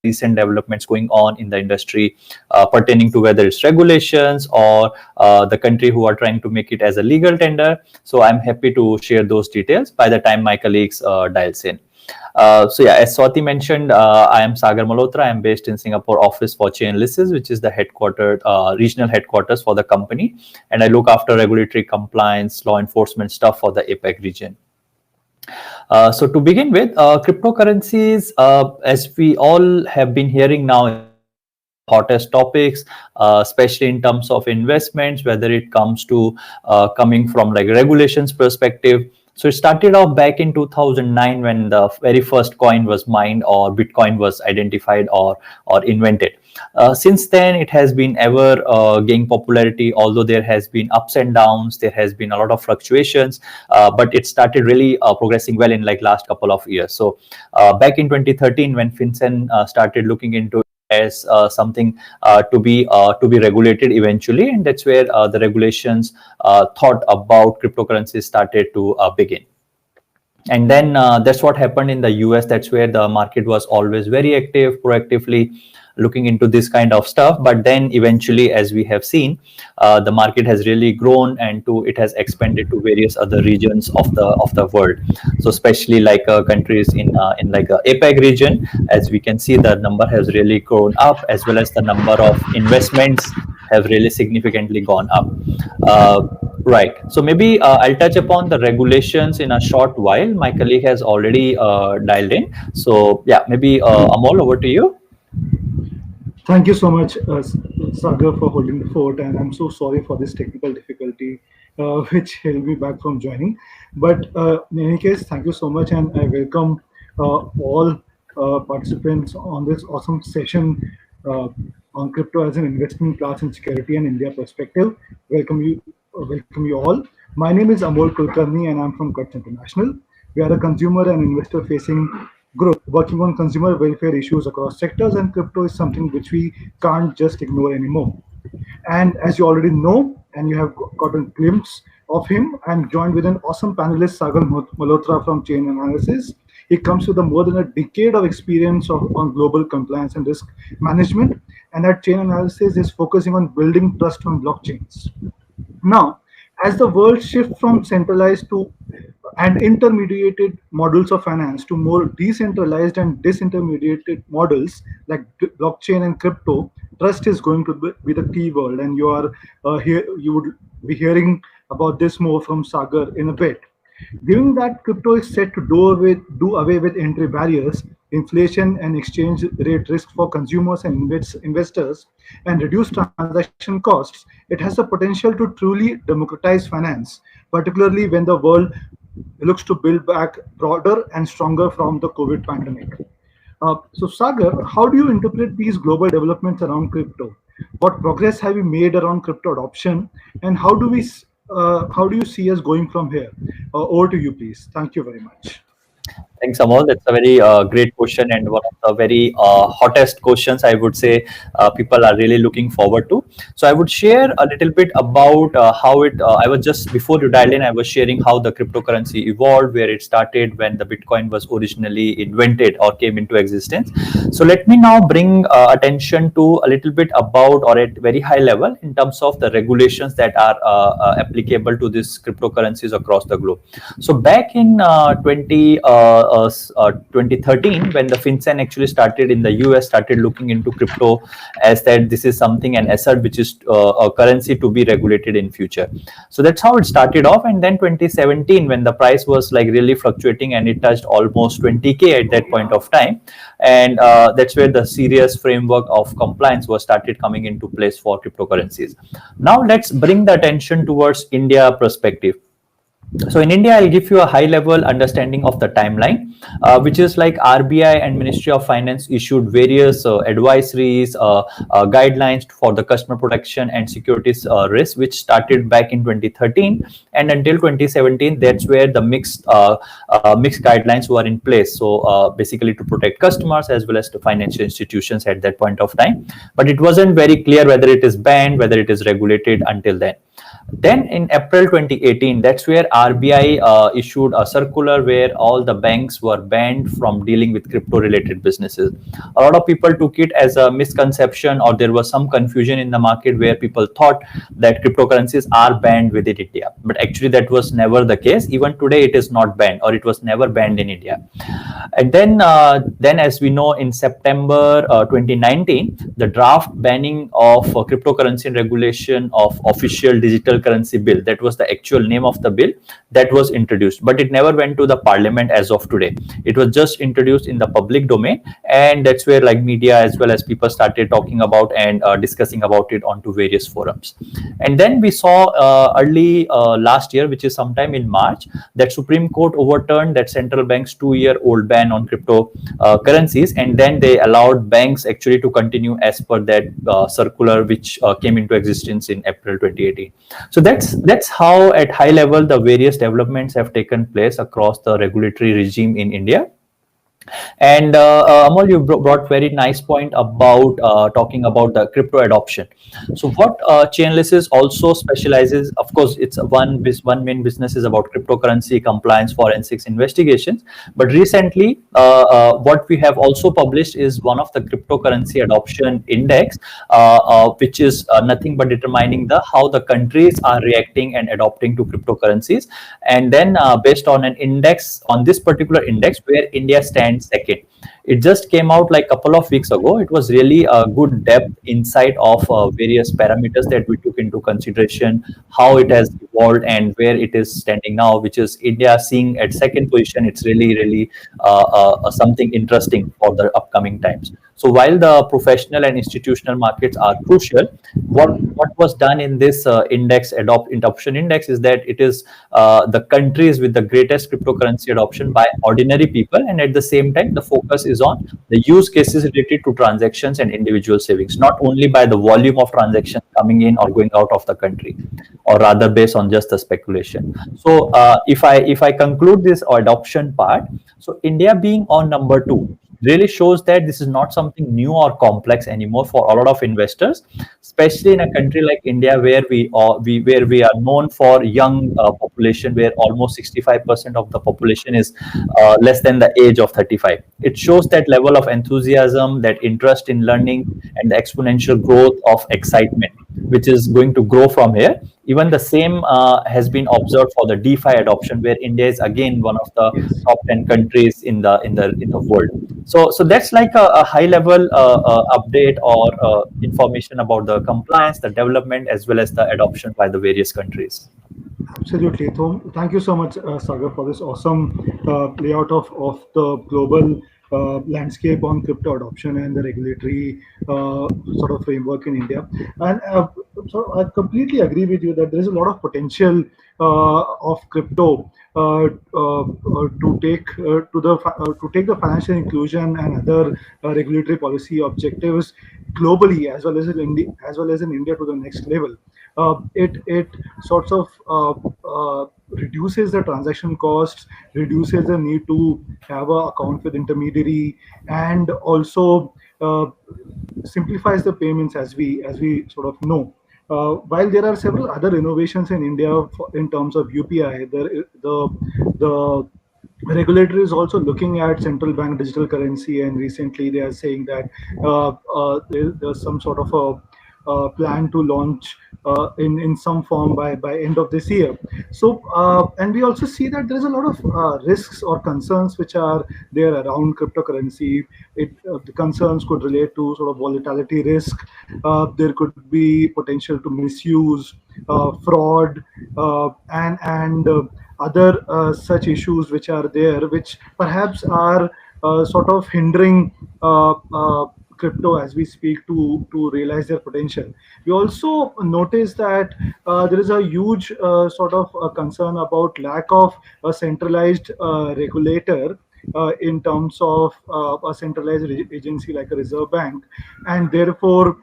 recent developments going on in the industry pertaining to whether it's regulations or the country who are trying to make it as a legal tender. So I'm happy to share those details by the time my colleagues dials in. So yeah, as Swati mentioned, I am Sagar Malhotra. I am based in Singapore office for Chainalysis, which is the regional headquarters for the company. And I look after regulatory compliance, law enforcement stuff for the APAC region. So to begin with, cryptocurrencies, as we all have been hearing now, hottest topics, especially in terms of investments, whether it comes to coming from like regulations perspective. So it started off back in 2009 when the very first coin was mined or Bitcoin was identified or invented. Since then, it has been ever gaining popularity, although there has been ups and downs, there has been a lot of fluctuations, but it started really progressing well in like last couple of years. So back in 2013, when FinCEN started looking into as something to be regulated eventually, and that's where the regulations thought about cryptocurrencies started to begin. And then that's what happened in the US. That's where the market was always very active, proactively looking into this kind of stuff. But then eventually, as we have seen, the market has really grown and it has expanded to various other regions of the world. So especially like countries in like APAC region, as we can see, the number has really grown up, as well as the number of investments have really significantly gone up. Right. So maybe I'll touch upon the regulations in a short while. My colleague has already dialed in. So yeah, maybe Amol, over to you. Thank you so much, Sagar, for holding the fort, and I'm so sorry for this technical difficulty, which held me back from joining. But in any case, thank you so much, and I welcome all participants on this awesome session on crypto as an investment class in security and India perspective. Welcome you all. My name is Amol Kulkarni, and I'm from Cuts International. We are a consumer and investor-facing group working on consumer welfare issues across sectors, and crypto is something which we can't just ignore anymore. And as you already know, and you have got a glimpse of him, I'm joined with an awesome panelist, Sagar Malhotra from Chainalysis. He comes with more than a decade of experience on global compliance and risk management, and at Chainalysis is focusing on building trust on blockchains. Now, as the world shifts from centralized to and intermediated models of finance to more decentralized and disintermediated models like blockchain and crypto, trust is going to be the key word. And you are here. You would be hearing about this more from Sagar in a bit. Given that crypto is set to do away with entry barriers, inflation and exchange rate risk for consumers and investors, and reduce transaction costs, it has the potential to truly democratize finance, particularly when the world looks to build back broader and stronger from the COVID pandemic. So, Sagar, how do you interpret these global developments around crypto? What progress have you made around crypto adoption, and how do you see us going from here? Over to you, please. Thank you very much. Thanks, Amol. That's a very great question and one of the very hottest questions, I would say, people are really looking forward to. So I would share a little bit about how I was just, before you dialed in, I was sharing how the cryptocurrency evolved, where it started when the Bitcoin was originally invented or came into existence. So let me now bring attention to a little bit about, or at very high level, in terms of the regulations that are applicable to these cryptocurrencies across the globe. So back in 2013, when the FinCEN actually started in the US, started looking into crypto as that this is something, an asset which is a currency to be regulated in future. So that's how it started off. And then 2017, when the price was like really fluctuating and it touched almost 20K at that point of time, and that's where the serious framework of compliance was started coming into place for cryptocurrencies. Now let's bring the attention towards India perspective. So in India, I'll give you a high level understanding of the timeline, which is like RBI and Ministry of Finance issued various advisories, guidelines for the customer protection and securities risk, which started back in 2013, and until 2017, that's where the mixed guidelines were in place. So basically to protect customers as well as to financial institutions at that point of time. But it wasn't very clear whether it is banned, whether it is regulated until then. Then in April 2018, that's where RBI issued a circular where all the banks were banned from dealing with crypto related businesses. A lot of people took it as a misconception, or there was some confusion in the market where people thought that cryptocurrencies are banned within India. But actually, that was never the case. Even today, it is not banned, or it was never banned in India. And then as we know, in September 2019, the draft banning of cryptocurrency and regulation of official digital currency bill, that was the actual name of the bill, that was introduced. But it never went to the parliament as of today. It was just introduced in the public domain, and that's where like media as well as people started talking about and discussing about it onto various forums. And then we saw early last year, which is sometime in March, that Supreme Court overturned that central bank's 2-year-old ban on crypto currencies, and then they allowed banks actually to continue as per that circular, which came into existence in April 2018. So that's how, at high level, the various developments have taken place across the regulatory regime in India. And Amol, you brought very nice point about talking about the crypto adoption. So what Chainlysys also specializes, of course, it's one main business is about cryptocurrency compliance, forensics, investigations. But recently, what we have also published is one of the cryptocurrency adoption index, which is nothing but determining the how the countries are reacting and adopting to cryptocurrencies. And then based on an index, on this particular index, where India stands second. It just came out like a couple of weeks ago. It was really a good depth insight of various parameters that we took into consideration, how it has evolved and where it is standing now, which is India seeing at second position. It's really something interesting for the upcoming times. So while the professional and institutional markets are crucial, what was done in this adoption index is that it is the countries with the greatest cryptocurrency adoption by ordinary people, and at the same time the focus is on the use cases related to transactions and individual savings, not only by the volume of transactions coming in or going out of the country, or rather based on just the speculation. So if I conclude this adoption part, so India being on number 2 really shows that this is not something new or complex anymore for a lot of investors, especially in a country like India, where we are known for young population, where almost 65% of the population is less than the age of 35. It shows that level of enthusiasm, that interest in learning, and the exponential growth of excitement, which is going to grow from here. Even the same has been observed for the DeFi adoption, where India is again one of the Yes. top 10 countries in the world. So that's like a high level update or information about the compliance, the development, as well as the adoption by the various countries. Absolutely. Thank you so much, Sagar, for this awesome layout of the global landscape on crypto adoption and the regulatory sort of framework in India. And so I completely agree with you that there is a lot of potential of crypto to take the financial inclusion and other regulatory policy objectives globally, as well as in India, to the next level. It sorts of reduces the transaction costs, reduces the need to have a account with intermediary, and also simplifies the payments, as we sort of know. While there are several other innovations in India in terms of UPI, the regulator is also looking at central bank digital currency, and recently they are saying that there's some sort of a plan to launch in some form by end of this year. So and we also see that there's a lot of risks or concerns which are there around cryptocurrency. The concerns could relate to sort of volatility risk. There could be potential to misuse, fraud, and other such issues which are there, which perhaps are sort of hindering crypto as we speak to realize their potential. We also notice that there is a huge sort of concern about lack of a centralized regulator in terms of a centralized agency like a reserve bank, and therefore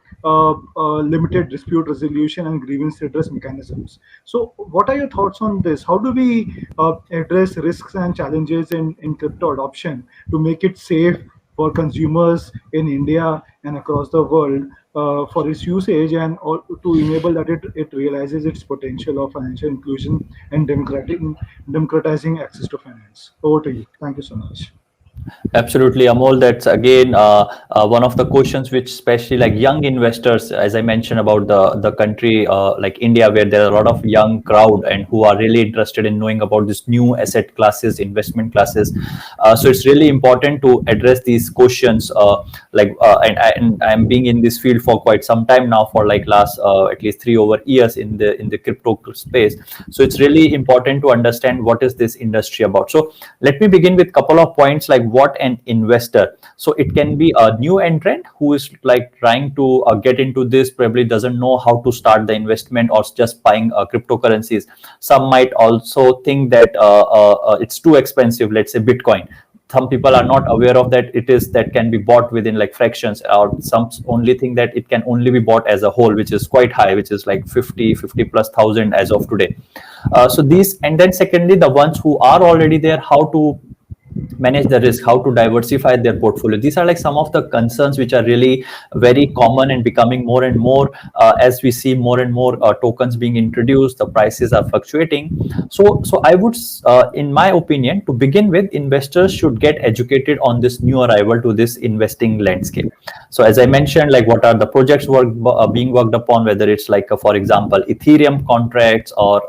limited dispute resolution and grievance redress mechanisms. So what are your thoughts on this? How do we address risks and challenges in crypto adoption to make it safe for consumers in India and across the world for its usage and to enable that it realizes its potential of financial inclusion and democratizing access to finance. Over to you. Thank you so much. Absolutely, Amol. That's again one of the questions which, especially like young investors, as I mentioned about the country like India, where there are a lot of young crowd and who are really interested in knowing about this new asset classes, investment classes. So it's really important to address these questions. And I'm being in this field for quite some time now, for like last at least 3 over years in the crypto space. So it's really important to understand what is this industry about. So let me begin with couple of points, like what an investor. So it can be a new entrant who is like trying to get into this, probably doesn't know how to start the investment or just buying cryptocurrencies. Some might also think that it's too expensive, let's say Bitcoin. Some people are not aware of that it is that can be bought within like fractions, or some only think that it can only be bought as a whole, which is quite high, which is like 50 plus thousand as of today. So these, and then secondly, the ones who are already there, how to manage the risk, how to diversify their portfolio. These are like some of the concerns which are really very common and becoming more and more as we see more and more tokens being introduced, the prices are fluctuating. So I would in my opinion, to begin with, investors should get educated on this new arrival to this investing landscape. So as I mentioned, like what are the projects being worked upon, whether it's like for example Ethereum contracts or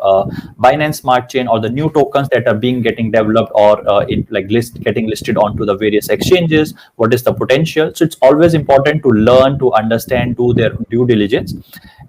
Binance Smart Chain, or the new tokens that are getting developed, or getting listed onto the various exchanges. What is the potential? So it's always important to learn, to understand, do their due diligence.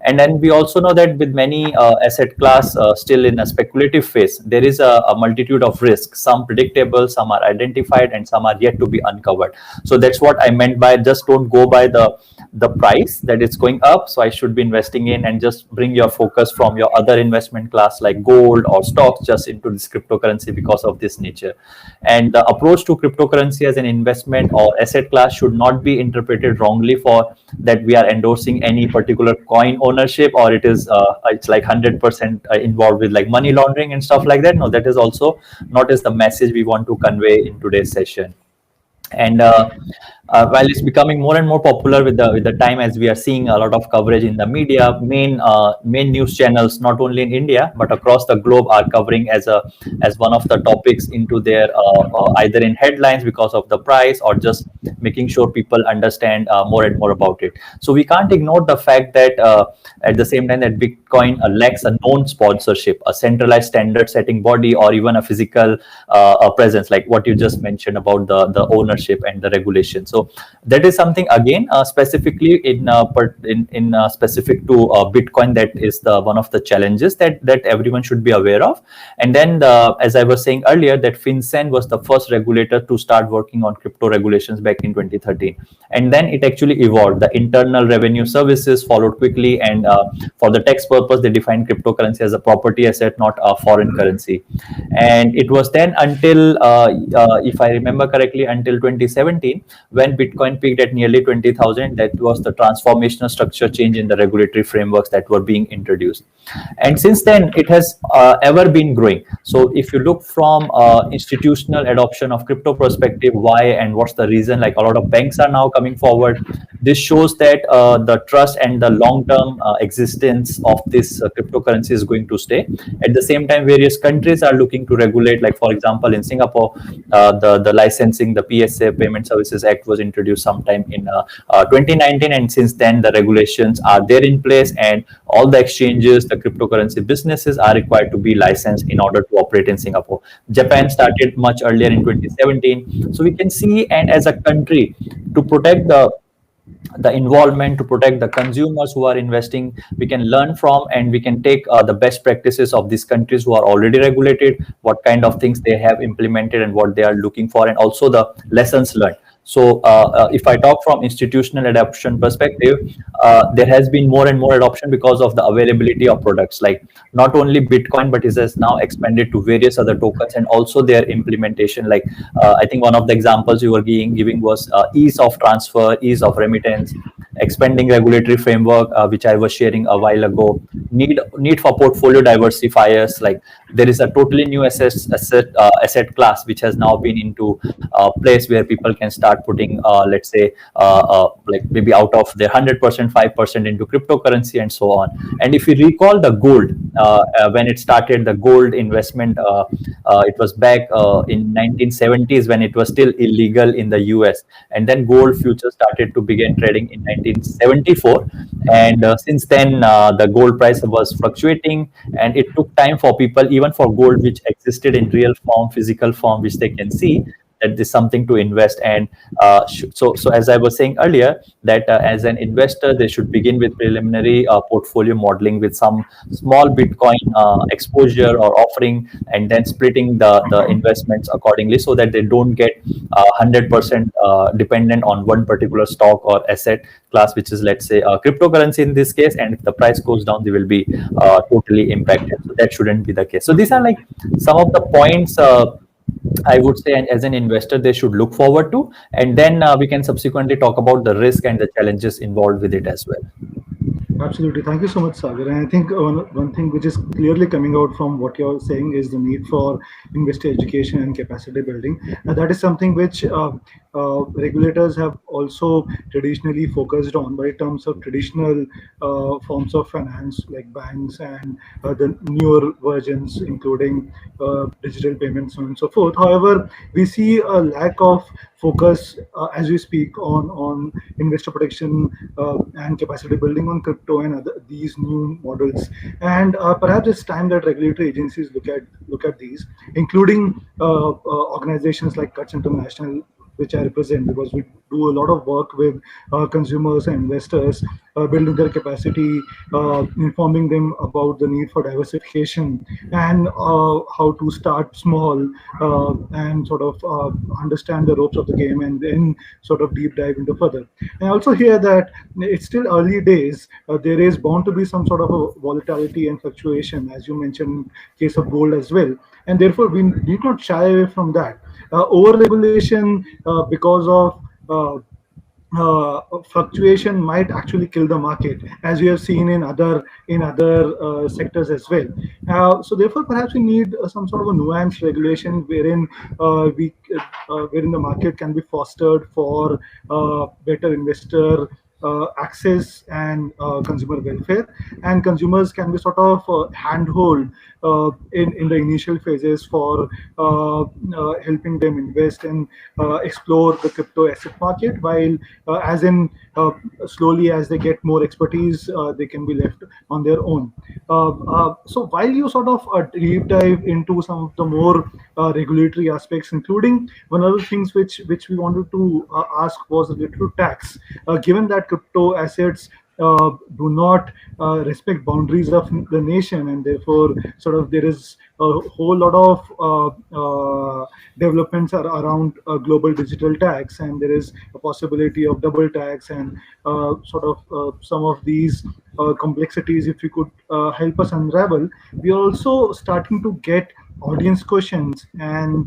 And then we also know that with many asset class still in a speculative phase, there is a multitude of risks, some predictable, some are identified, and some are yet to be uncovered. So that's what I meant by just don't go by the price that it's going up, so I should be investing in, and just bring your focus from your other investment class like gold or stocks just into this cryptocurrency because of this nature. And the approach to cryptocurrency as an investment or asset class should not be interpreted wrongly, for that we are endorsing any particular coin ownership, or it's like 100% involved with like money laundering and stuff like that. No, that is also not is the message we want to convey in today's session. And while it's becoming more and more popular with the time, as we are seeing a lot of coverage in the media, main news channels not only in India but across the globe are covering as one of the topics into their either in headlines because of the price, or just making sure people understand more and more about it. So we can't ignore the fact that at the same time that Bitcoin lacks a known sponsorship, a centralized standard setting body, or even a physical presence, like what you just mentioned about the ownership and the regulation. So that is something again specifically in specific to Bitcoin, that is the one of the challenges that everyone should be aware of. And then as I was saying earlier, that FinCEN was the first regulator to start working on crypto regulations back in 2013, and then it actually evolved. The Internal Revenue Services followed quickly, and for the tax purpose they defined cryptocurrency as a property asset, not a foreign currency. And it was then until if I remember correctly, until 2017, when Bitcoin peaked at nearly 20,000. That was the transformational structure change in the regulatory frameworks that were being introduced. And since then, it has ever been growing. So if you look from institutional adoption of crypto perspective, why and what's the reason, like a lot of banks are now coming forward. This shows that the trust and the long-term existence of this cryptocurrency is going to stay. At the same time, various countries are looking to regulate, like for example, in Singapore, the licensing, the PSA, Payment Services Act, was introduced sometime in 2019, and since then the regulations are there in place, and all the exchanges, the cryptocurrency businesses are required to be licensed in order to operate in Singapore. Japan started much earlier in 2017. So we can see, and as a country, to protect the involvement, to protect the consumers who are investing, we can learn from, and we can take the best practices of these countries who are already regulated, what kind of things they have implemented and what they are looking for, and also the lessons learned. So if I talk from institutional adoption perspective, there has been more and more adoption because of the availability of products, like not only Bitcoin, but it has now expanded to various other tokens, and also their implementation. Like I think one of the examples you were giving was ease of transfer, ease of remittance, expanding regulatory framework, which I was sharing a while ago, need for portfolio diversifiers. Like there is a totally new asset class which has now been into place where people can start start putting, let's say, like maybe out of their 100%, 5% into cryptocurrency and so on. And if you recall the gold, when it started, the gold investment, it was back in 1970s when it was still illegal in the US. And then gold futures started to begin trading in 1974. And since then, the gold price was fluctuating, and it took time for people, even for gold which existed in real form, physical form, which they can see, that there's something to invest. And so as I was saying earlier, that as an investor, they should begin with preliminary portfolio modeling with some small Bitcoin exposure or offering, and then splitting the investments accordingly, so that they don't get 100% dependent on one particular stock or asset class, which is, let's say, cryptocurrency in this case. And if the price goes down, they will be totally impacted. So that shouldn't be the case. So these are like some of the points I would say, and as an investor, they should look forward to. And then we can subsequently talk about the risk and the challenges involved with it as well. Absolutely. Thank you so much, Sagar. And I think one thing which is clearly coming out from what you're saying is the need for investor education and capacity building. And that is something which regulators have also traditionally focused on, but in terms of traditional forms of finance like banks and the newer versions, including digital payments, so on and so forth. However, we see a lack of focus as we speak on investor protection and capacity building on crypto and these new models. And perhaps it's time that regulatory agencies look at these, including organizations like Cuts International, which I represent, because we do a lot of work with consumers and investors, building their capacity, informing them about the need for diversification, and how to start small and sort of understand the ropes of the game, and then sort of deep dive into further. And I also hear that it's still early days. There is bound to be some sort of a volatility and fluctuation, as you mentioned, case of gold as well. And therefore, we need not shy away from that. Over-regulation because of fluctuation might actually kill the market, as we have seen in other sectors as well. So therefore, perhaps we need some sort of a nuanced regulation wherein wherein the market can be fostered for better investor access and consumer welfare, and consumers can be sort of handhold in the initial phases for helping them invest and explore the crypto asset market, while as in slowly as they get more expertise, they can be left on their own. So while you sort of deep dive into some of the more regulatory aspects, including one of the things which we wanted to ask was related to tax, given that crypto assets do not respect boundaries of the nation, and therefore sort of there is a whole lot of developments are around global digital tax, and there is a possibility of double tax, and sort of some of these complexities, if you could help us unravel. We are also starting to get audience questions, and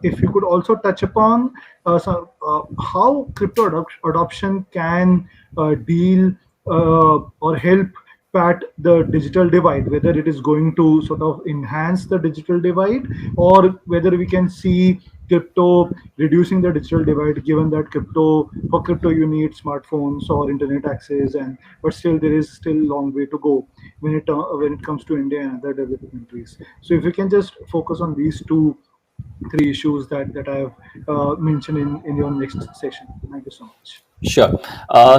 if you could also touch upon how crypto adoption can deal or help pat the digital divide, whether it is going to sort of enhance the digital divide, or whether we can see crypto reducing the digital divide, given that for crypto you need smartphones or internet access, and but still there is still a long way to go when it comes to India and other developing countries. So if you can just focus on these three issues that I have mentioned in your next session. Thank you so much. Sure.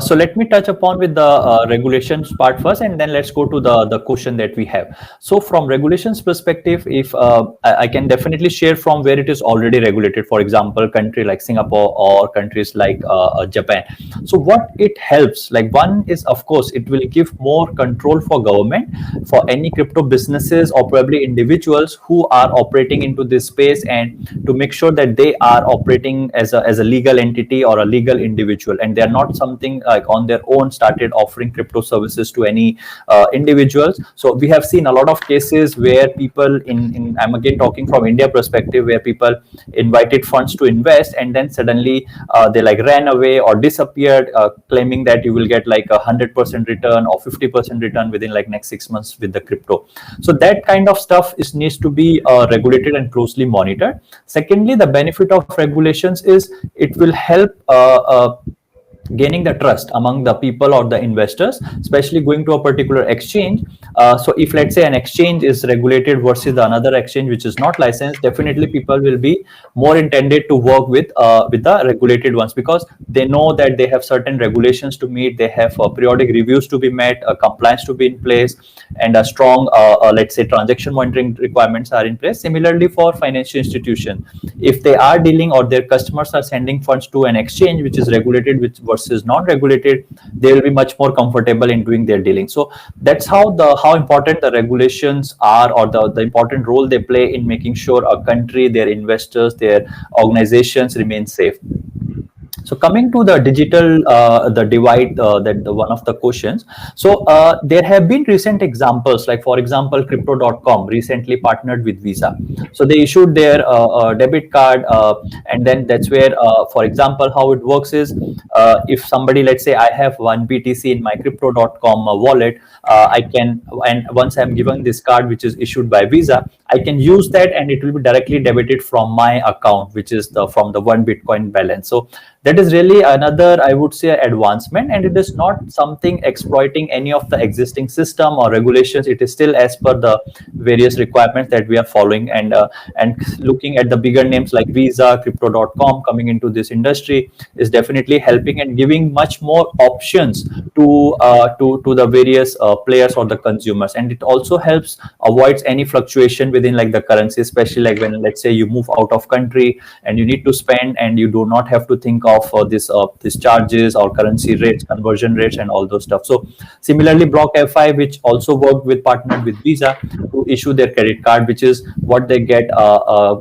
So let me touch upon with the regulations part first, and then let's go to the question that we have. So from regulations perspective, if I can definitely share from where it is already regulated, for example, country like Singapore or countries like Japan. So what it helps, like one is, of course, it will give more control for government, for any crypto businesses or probably individuals who are operating into this space, and to make sure that they are operating as a legal entity or a legal individual. and they're not something like on their own started offering crypto services to any individuals. So we have seen a lot of cases where people in I'm again talking from India perspective, where people invited funds to invest, and then suddenly they like ran away or disappeared, claiming that you will get like 100% return or 50% return within like next 6 months with the crypto. So that kind of stuff is needs to be regulated and closely monitored. Secondly, the benefit of regulations is it will help gaining the trust among the people or the investors, especially going to a particular exchange. So if let's say an exchange is regulated versus the another exchange which is not licensed, definitely people will be more intended to work with the regulated ones, because they know that they have certain regulations to meet, they have periodic reviews to be met, compliance to be in place, and a strong let's say transaction monitoring requirements are in place. Similarly, for financial institution, if they are dealing or their customers are sending funds to an exchange which is regulated which versus non-regulated, they will be much more comfortable in doing their dealing. So that's how important the regulations are, or the important role they play in making sure a country, their investors, their organizations remain safe. So coming to the digital, the divide, that the one of the questions. So there have been recent examples, like for example, Crypto.com recently partnered with Visa. So they issued their debit card, and then that's where, for example, how it works is, if somebody, let's say I have one BTC in my Crypto.com wallet, I can, and once I'm given this card which is issued by Visa, I can use that and it will be directly debited from my account, which is from the one Bitcoin balance. So that is really another, I would say, advancement, and it is not something exploiting any of the existing system or regulations. It is still as per the various requirements that we are following, and looking at the bigger names like Visa, Crypto.com coming into this industry is definitely helping and giving much more options to the various players or the consumers, and it also helps avoids any fluctuation within like the currency, especially like when, let's say, you move out of country and you need to spend, and you do not have to think of this charges or currency rates, conversion rates, and all those stuff. So similarly, BlockFi, which also worked with partnered with Visa to issue their credit card, which is what they get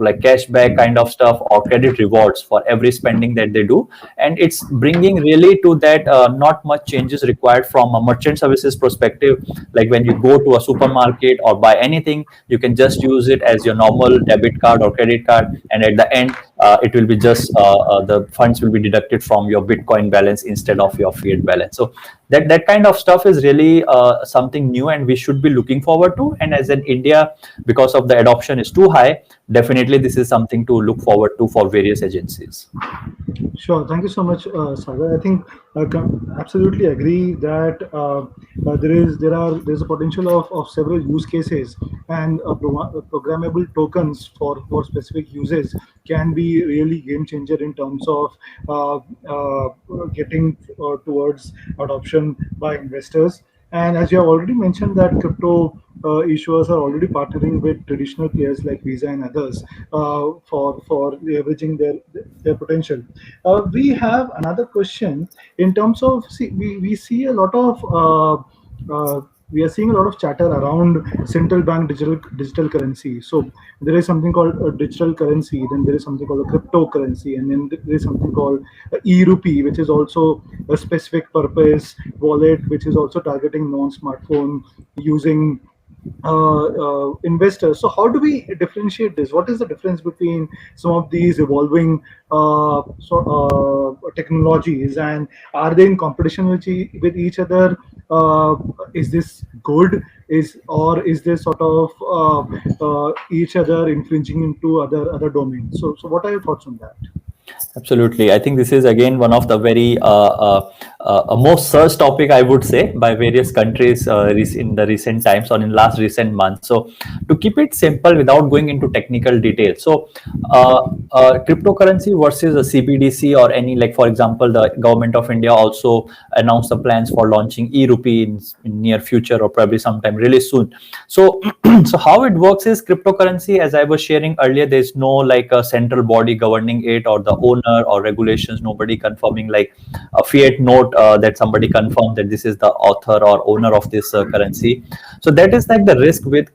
like cashback kind of stuff or credit rewards for every spending that they do, and it's bringing really to that not much changes required from a merchant services perspective. Like when you go to a supermarket or buy anything, you can just use it as your normal debit card or credit card, and at the end it will be just the funds will be deducted from your Bitcoin balance instead of your fiat balance. So that kind of stuff is really something new, and we should be looking forward to. And as in India, because of the adoption is too high, definitely this is something to look forward to for various agencies. Sure. Thank you so much, Sagar. I think absolutely agree that there's a potential of several use cases, and programmable tokens for specific uses can be really game changer in terms of getting towards adoption by investors. And as you have already mentioned, that crypto issuers are already partnering with traditional players like Visa and others for leveraging their potential. We have another question in terms of, we see a lot of we are seeing a lot of chatter around central bank digital currency. So there is something called a digital currency, then there is something called a cryptocurrency, and then there is something called e-rupee, which is also a specific purpose wallet, which is also targeting non-smartphone using investors. So how do we differentiate this? What is the difference between some of these evolving technologies, and are they in competition with each other? Is this good? Or is this sort of each other infringing into other domains? So what are your thoughts on that? Absolutely. I think this is again one of the very most searched topic, I would say, by various countries in the recent times or in last recent months. So to keep it simple without going into technical details, so cryptocurrency versus a CBDC or any, like for example, the government of India also announced the plans for launching e-rupee in near future or probably sometime really soon. So so how it works is, cryptocurrency, as I was sharing earlier, there's no like a central body governing it or the owner or regulations, nobody confirming like a fiat note that somebody confirmed that this is the author or owner of this currency. So that is like the risk with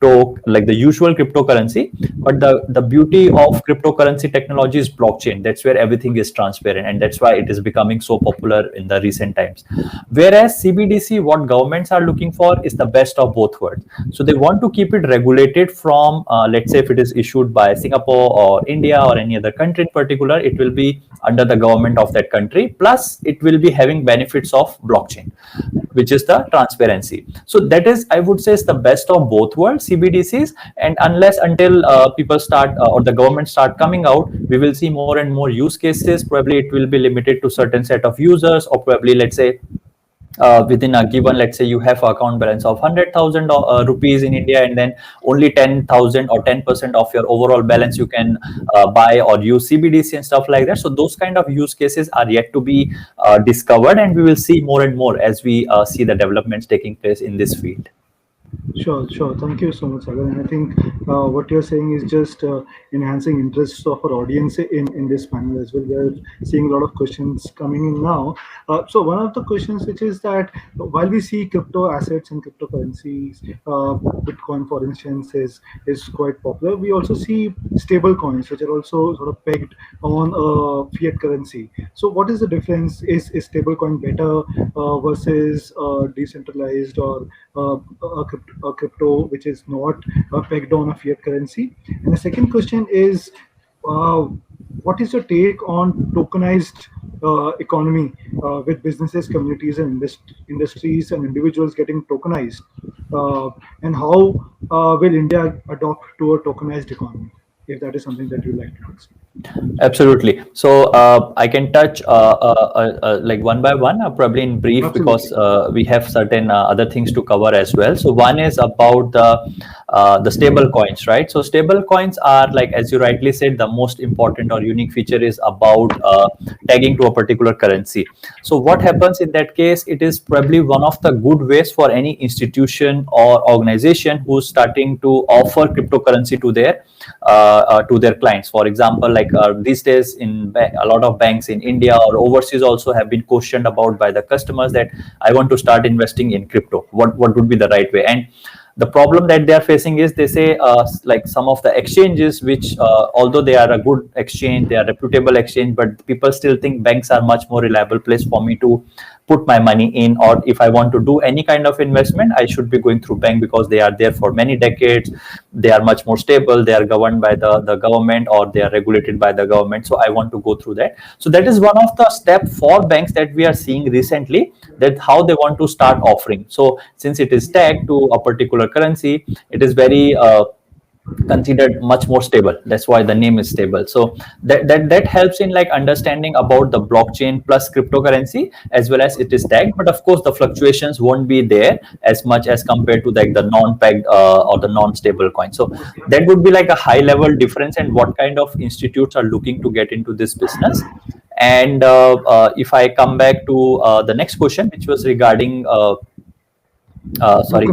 like the usual cryptocurrency, but the beauty of cryptocurrency technology is blockchain. That's where everything is transparent, and that's why it is becoming so popular in the recent times. Whereas CBDC, what governments are looking for is the best of both worlds. So they want to keep it regulated from, let's say, if it is issued by Singapore or India or any other country in particular, it will be under the government of that country. Plus, it will be having benefits of blockchain, which is the transparency. So that is, I would say, is the best of both worlds, CBDCs. And until people start or the government start coming out, we will see more and more use cases. Probably it will be limited to certain set of users, or probably, let's say, within a given, let's say you have an account balance of 100,000 rupees in India, and then only 10,000 or 10% of your overall balance you can buy or use CBDC and stuff like that. So those kind of use cases are yet to be discovered, and we will see more and more as we see the developments taking place in this field. Sure, sure. Thank you so much, Sagar. And I think what you're saying is just enhancing interests of our audience in this panel as well. We're seeing a lot of questions coming in now. So one of the questions, which is that while we see crypto assets and cryptocurrencies, Bitcoin, for instance, is quite popular. We also see stable coins, which are also sort of pegged on fiat currency. So what is the difference? Is stable coin better versus decentralized or a crypto which is not pegged on a fiat currency? And the second question is, what is your take on tokenized economy with businesses, communities, and industries and individuals getting tokenized? And how will India adopt to a tokenized economy? If that is something that you'd like to ask. Absolutely. So I can touch like one by one, probably in brief, Absolutely. because we have certain other things to cover as well. So one is about the stable coins, right? So stable coins are, like, as you rightly said, the most important or unique feature is about tagging to a particular currency. So what happens in that case? It is probably one of the good ways for any institution or organization who's starting to offer cryptocurrency to their clients. For example, like these days in a lot of banks in India or overseas also have been questioned about by the customers that I want to start investing in crypto. What would be the right way? And the problem that they are facing is, they say, like some of the exchanges, which although they are a good exchange, they are reputable exchange, but people still think banks are much more reliable place for me to put my money in, or if I want to do any kind of investment, I should be going through bank, because they are there for many decades, they are much more stable, they are governed by the government, or they are regulated by the government. So I want to go through that. So that is one of the step for banks that we are seeing recently, that how they want to start offering. So since it is tagged to a particular currency, it is very considered much more stable. That's why the name is stable. So that helps in like understanding about the blockchain plus cryptocurrency, as well as it is tagged. But of course the fluctuations won't be there as much as compared to like the non-pegged or the non-stable coin. So that would be like a high level difference, and what kind of institutes are looking to get into this business. And if I come back to the next question, which was regarding sorry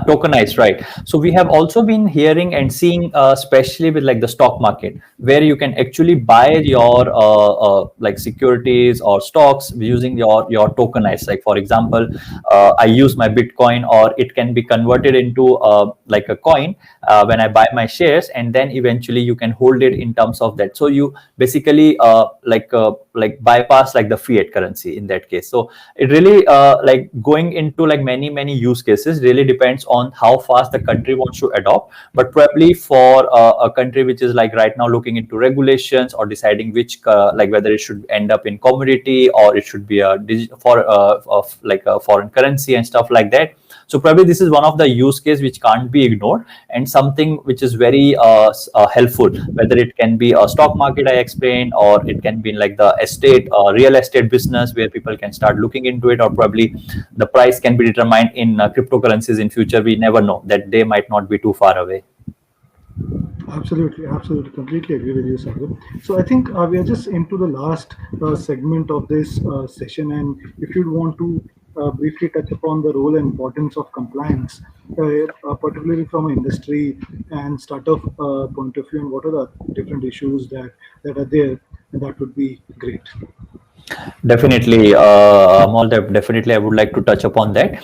tokenized, right? So we have also been hearing and seeing, especially with like the stock market, where you can actually buy your like securities or stocks using your tokenized. Like for example, I use my Bitcoin, or it can be converted into like a coin when I buy my shares, and then eventually you can hold it in terms of that. So you basically like bypass like the fiat currency in that case. So it really like going into like many use cases, really depends on how fast the country wants to adopt. But probably for a country which is like right now looking into regulations or deciding which like whether it should end up in commodity or it should be a of like a foreign currency and stuff like that. So probably this is one of the use case which can't be ignored, and something which is very helpful, whether it can be a stock market I explained, or it can be in like the real estate business, where people can start looking into it, or probably the price can be determined in cryptocurrencies in future. We never know, that they might not be too far away. Absolutely, absolutely, completely agree with you, Sagar. So I think we are just into the last segment of this session, and if you'd want to briefly touch upon the role and importance of compliance, particularly from an industry and startup point of view, and what are the different issues that are there, that would be great. Definitely, Amol, definitely I would like to touch upon that.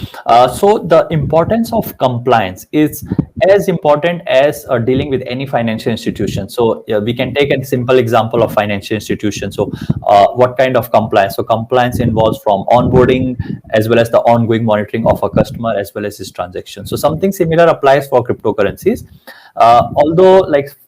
So the importance of compliance is as important as dealing with any financial institution. So we can take a simple example of financial institution. So what kind of compliance? So compliance involves from onboarding as well as the ongoing monitoring of a customer as well as his transaction. So something similar applies for cryptocurrencies. Although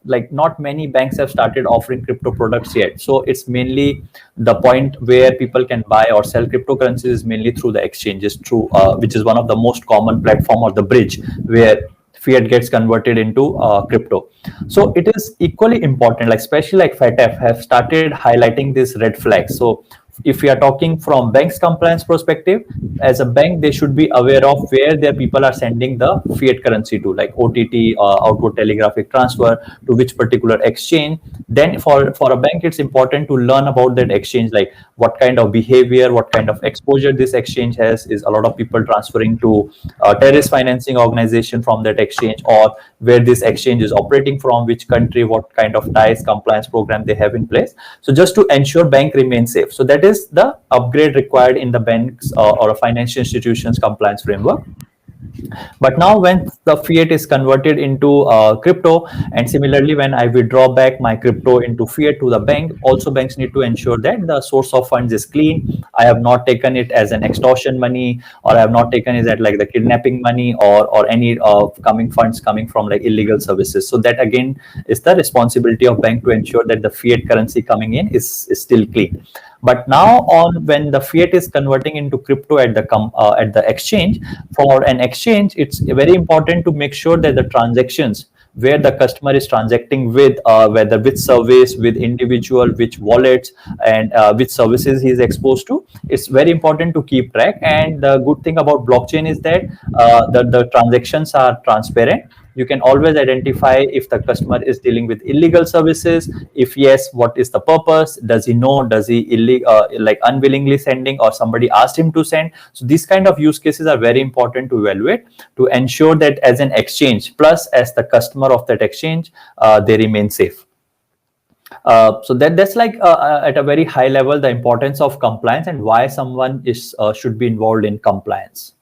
like not many banks have started offering crypto products yet. So it's mainly the point where people can buy or sell cryptocurrencies is mainly through the exchanges, through which is one of the most common platform or the bridge where fiat gets converted into crypto. So it is equally important, like especially like FATF have started highlighting this red flags. So if we are talking from bank's compliance perspective, as a bank, they should be aware of where their people are sending the fiat currency to, like OTT, outward telegraphic transfer, to which particular exchange. Then for a bank, it's important to learn about that exchange, like what kind of behavior, what kind of exposure this exchange has. Is a lot of people transferring to terrorist financing organization from that exchange, or where this exchange is operating from, which country, what kind of ties, compliance program they have in place. So just to ensure bank remains safe. So that is the upgrade required in the banks or a financial institutions compliance framework. But now when the fiat is converted into crypto, and similarly when I withdraw back my crypto into fiat to the bank, also banks need to ensure that the source of funds is clean. I have not taken it as an extortion money, or I have not taken it as like the kidnapping money, or any coming funds coming from like illegal services. So that again is the responsibility of bank to ensure that the fiat currency coming in is still clean. But now on, when the fiat is converting into crypto at the exchange, for an exchange, it's very important to make sure that the transactions where the customer is transacting with, whether with service, with individual, which wallets, and which services he is exposed to, it's very important to keep track. And the good thing about blockchain is that the transactions are transparent. You can always identify if the customer is dealing with illegal services. If yes, what is the purpose? Does he know? Does he like unwillingly sending, or somebody asked him to send? So these kind of use cases are very important to evaluate, to ensure that as an exchange plus as the customer of that exchange, they remain safe. So that's like at a very high level the importance of compliance and why someone is should be involved in compliance.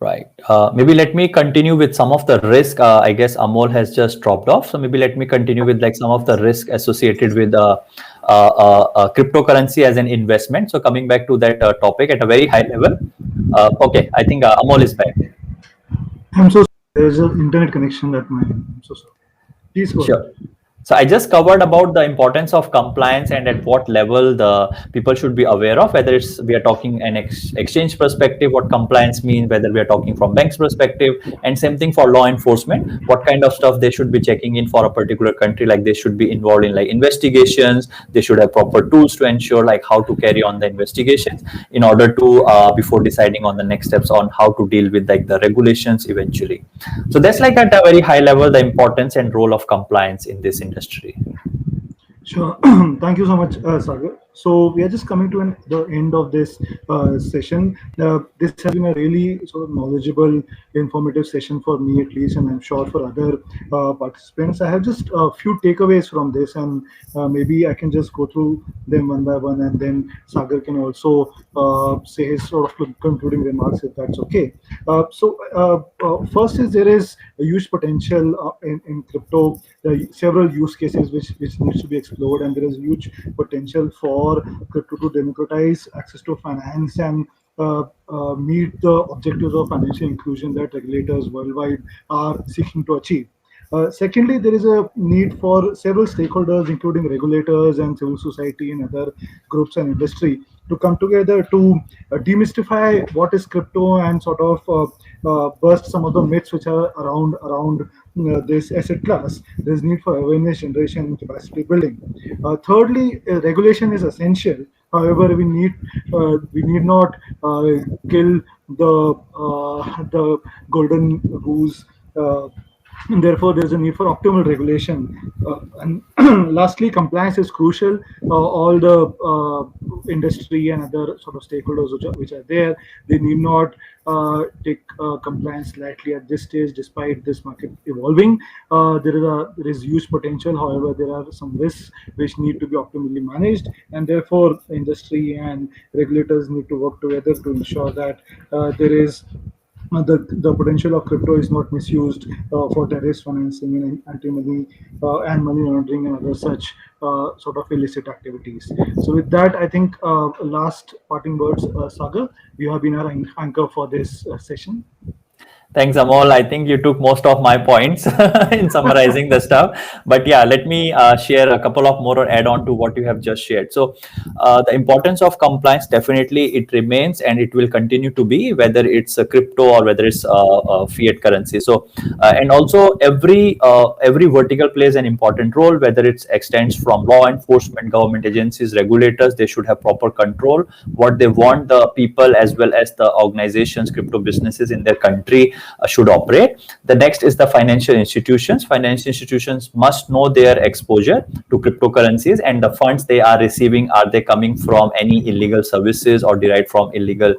Right. Maybe let me continue with some of the risk. I guess Amol has just dropped off. So maybe let me continue with like some of the risk associated with cryptocurrency as an investment. So coming back to that topic at a very high level. Okay, I think Amol is back. I'm so sorry. There's an internet connection at my end. I'm so sorry. Please go ahead. Sure. So I just covered about the importance of compliance and at what level the people should be aware of, whether it's we are talking an exchange perspective, what compliance means, whether we are talking from bank's perspective, and same thing for law enforcement, what kind of stuff they should be checking in for a particular country. Like they should be involved in like investigations. They should have proper tools to ensure like how to carry on the investigations in order to before deciding on the next steps on how to deal with like the regulations eventually. So that's like at a very high level the importance and role of compliance in this industry. Sure. Thank you so much, Sagar. So we are just coming to the end of this session. This has been a really sort of knowledgeable, informative session for me at least, and I'm sure for other participants. I have just a few takeaways from this, and maybe I can just go through them one by one, and then Sagar can also say his sort of concluding remarks if that's okay. First is there is a huge potential in crypto. There are several use cases which needs to be explored, and there is huge potential for crypto to democratize access to finance and meet the objectives of financial inclusion that regulators worldwide are seeking to achieve. Secondly, there is a need for several stakeholders, including regulators and civil society and other groups and industry, to come together to demystify what is crypto and sort of burst some of the myths which are around this asset class. There's need for awareness generation and capacity building. Thirdly, regulation is essential. However, we need not kill the golden goose. And therefore, there's a need for optimal regulation. And lastly, compliance is crucial. All the industry and other sort of stakeholders which are there, they need not take compliance lightly at this stage, despite this market evolving. There is huge potential. However, there are some risks which need to be optimally managed, and therefore, industry and regulators need to work together to ensure that there is the potential of crypto is not misused for terrorist financing and anti-money and money laundering and other such sort of illicit activities. So with that, I think last parting words, Sagar, you have been our anchor for this session. Thanks, Amol. I think you took most of my points in summarizing the stuff. But yeah, let me share a couple of more or add on to what you have just shared. So, the importance of compliance definitely it remains and it will continue to be, whether it's a crypto or whether it's fiat currency. So, and also every vertical plays an important role, whether it extends from law enforcement, government agencies, regulators. They should have proper control what they want the people as well as the organizations, crypto businesses in their country should operate. The next is the financial institutions. Financial institutions must know their exposure to cryptocurrencies and the funds they are receiving, are they coming from any illegal services or derived from illegal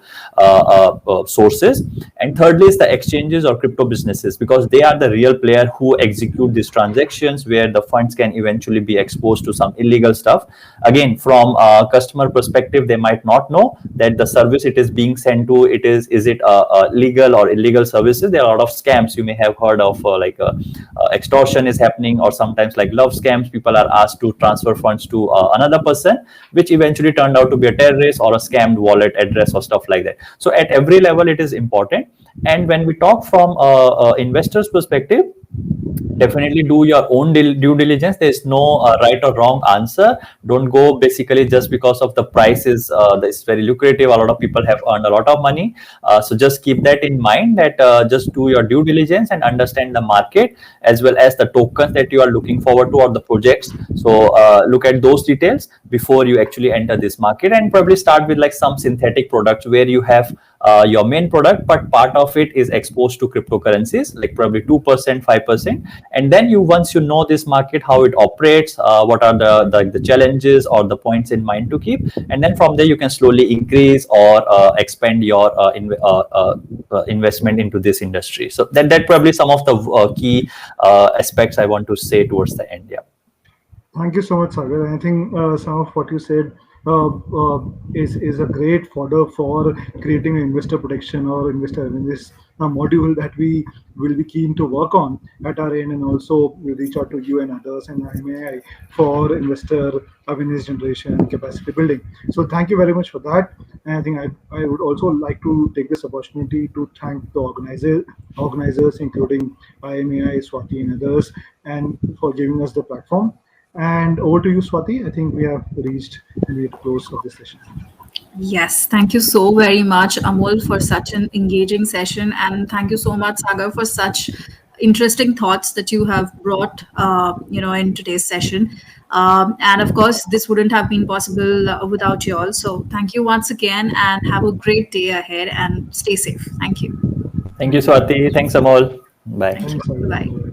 sources. And thirdly is the exchanges or crypto businesses, because they are the real player who execute these transactions where the funds can eventually be exposed to some illegal stuff. Again, from a customer perspective, they might not know that the service it is being sent to, is it a legal or illegal services. There are a lot of scams you may have heard of, extortion is happening, or sometimes like love scams. People are asked to transfer funds to another person, which eventually turned out to be a terrorist or a scammed wallet address or stuff like that. So at every level it is important. And when we talk from investors perspective, definitely do your own due diligence. There's no right or wrong answer. Don't go basically just because of the price is it's very lucrative, a lot of people have earned a lot of money. So just keep that in mind, that just do your due diligence and understand the market as well as the tokens that you are looking forward to or the projects. So look at those details before you actually enter this market, and probably start with like some synthetic products where you have your main product, but part of it is exposed to cryptocurrencies, like probably 2%, 5%. And then once you know this market, how it operates, what are the challenges or the points in mind to keep. And then from there, you can slowly increase or expand your investment into this industry. So that probably some of the key aspects I want to say towards the end. Yeah. Thank you so much, Sagar. I think some of what you said is a great fodder for creating an investor protection or investor awareness module that we will be keen to work on at our end, and also we'll reach out to you and others and IMAI for investor awareness generation and capacity building. So thank you very much for that. And I think I would also like to take this opportunity to thank the organizers, including IMAI, Swati, and others, and for giving us the platform. And over to you, Swati. I think we have reached the close of this session. Yes, thank you so very much, Amol, for such an engaging session. And thank you so much, Sagar, for such interesting thoughts that you have brought, in today's session. And of course, this wouldn't have been possible without you all. So thank you once again, and have a great day ahead, and stay safe. Thank you. Thank you, Swati. Thanks, Amol. Bye. Thank you. Thanks, everyone. Bye.